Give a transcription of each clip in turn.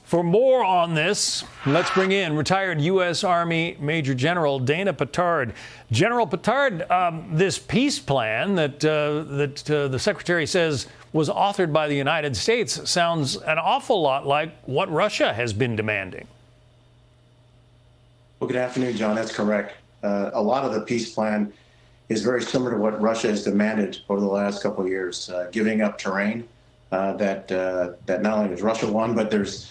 For more on this, let's bring in retired U.S. Army Major General Dana Pittard. General Pittard, this peace plan that the Secretary says was authored by the United States sounds an awful lot like what Russia has been demanding. Well, good afternoon, John. That's correct. A lot of the peace plan is very similar to what Russia has demanded over the last couple of years, giving up terrain that not only has Russia won, but there's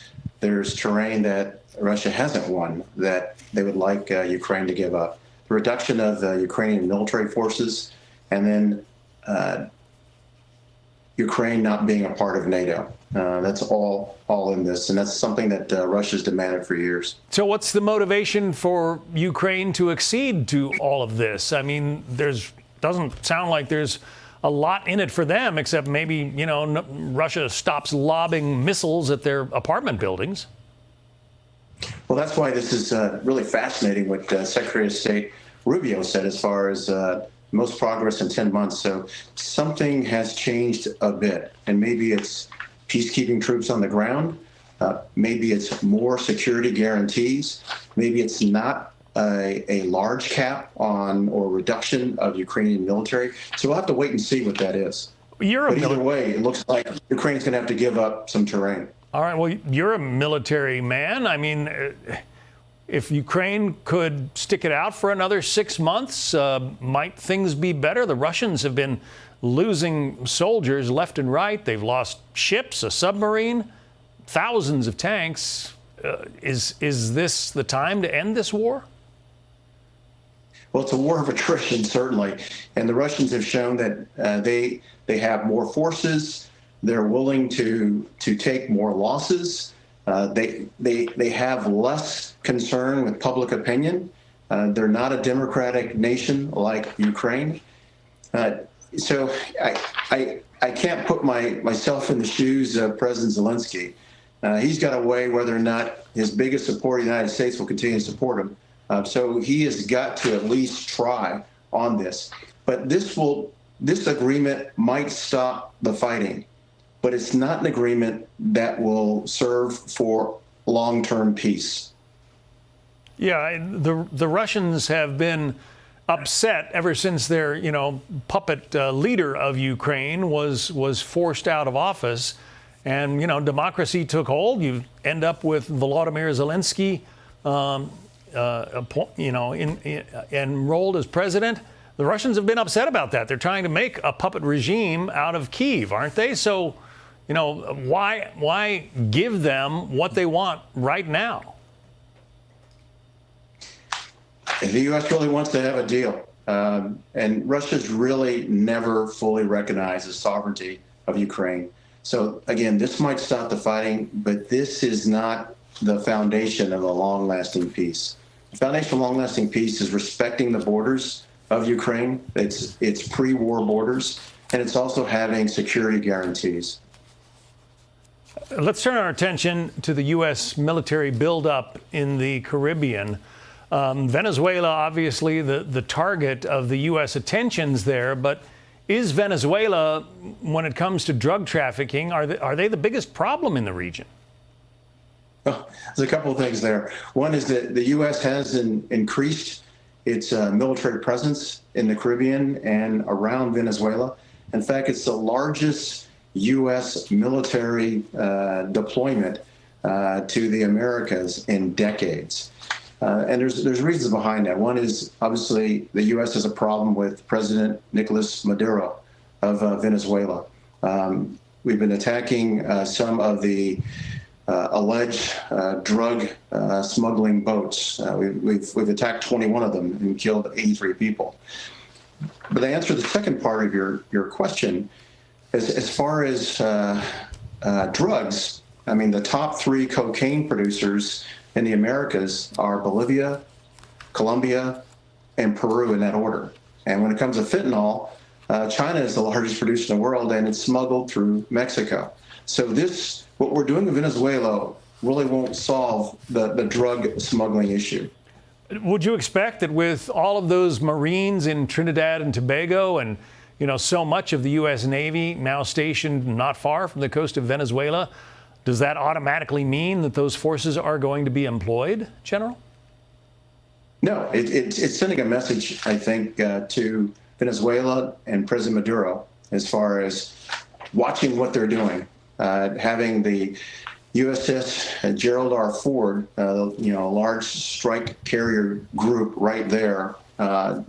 terrain that Russia hasn't won that they would like Ukraine to give up. The reduction of the Ukrainian military forces, and then Ukraine not being a part of NATO. That's all in this, and that's something that Russia's demanded for years. So what's the motivation for Ukraine to accede to all of this? I mean, doesn't sound like there's a lot in it for them, except maybe, Russia stops lobbing missiles at their apartment buildings. Well, that's why this is really fascinating what Secretary of State Rubio said as far as most progress in 10 months. So something has changed a bit, and maybe it's peacekeeping troops on the ground. Maybe it's more security guarantees. Maybe it's not a large cap on or reduction of Ukrainian military. So we'll have to wait and see what that is. But either way, it looks like Ukraine's going to have to give up some terrain. All right. Well, you're a military man. I mean, if Ukraine could stick it out for another 6 months, might things be better? The Russians have been losing soldiers left and right. They've lost ships, a submarine, thousands of tanks. Is this the time to end this war? Well, it's a war of attrition, certainly. And the Russians have shown that they have more forces. They're willing to take more losses. They have less concern with public opinion. They're not a democratic nation like Ukraine. So I can't put myself in the shoes of President Zelensky. He's got to weigh whether or not his biggest supporter, the United States, will continue to support him. So he has got to at least try on this. But this agreement might stop the fighting, but it's not an agreement that will serve for long-term peace. Yeah, the Russians have been upset ever since their, puppet leader of Ukraine was forced out of office, and democracy took hold. You end up with Volodymyr Zelensky, enrolled as president. The Russians have been upset about that. They're trying to make a puppet regime out of Kyiv, aren't they? So, why give them what they want right now? The U.S. really wants to have a deal, and Russia's really never fully recognized the sovereignty of Ukraine. So again, this might stop the fighting, but this is not the foundation of a long-lasting peace. The foundation of long-lasting peace is respecting the borders of Ukraine. It's pre-war borders, and it's also having security guarantees. Let's turn our attention to the U.S. military buildup in the Caribbean. Venezuela, obviously, the target of the U.S. attentions there, but is Venezuela, when it comes to drug trafficking, are they the biggest problem in the region? Oh, there's a couple of things there. One is that the U.S. has increased its military presence in the Caribbean and around Venezuela. In fact, it's the largest U.S. military deployment to the Americas in decades. And there's reasons behind that. One is obviously the U.S. has a problem with President Nicolas Maduro of Venezuela. We've been attacking some of the alleged drug smuggling boats. We've attacked 21 of them and killed 83 people. But to answer the second part of your question, as far as drugs, I mean, the top 3 cocaine producers in the Americas are Bolivia, Colombia, and Peru in that order. And when it comes to fentanyl, China is the largest producer in the world, and it's smuggled through Mexico. So what we're doing in Venezuela really won't solve the drug smuggling issue. Would you expect that with all of those Marines in Trinidad and Tobago and, so much of the U.S. Navy now stationed not far from the coast of Venezuela, Does that automatically mean that those forces are going to be employed, General? No, it's sending a message, I think, to Venezuela and President Maduro as far as watching what they're doing. Having the USS Gerald R. Ford, a large strike carrier group right there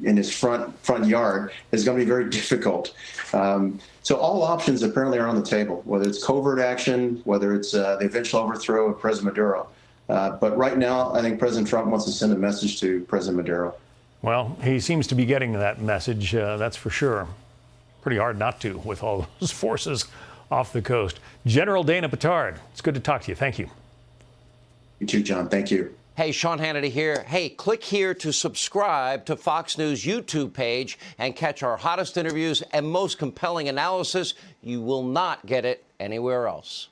in his front yard is going to be very difficult. So all options apparently are on the table, whether it's covert action, whether it's the eventual overthrow of President Maduro. But right now, I think President Trump wants to send a message to President Maduro. Well, he seems to be getting that message, that's for sure. Pretty hard not to with all those forces off the coast. General Dana Pittard, it's good to talk to you. Thank you. You too, John. Thank you. Hey, Sean Hannity here. Hey, click here to subscribe to Fox News YouTube page and catch our hottest interviews and most compelling analysis. You will not get it anywhere else.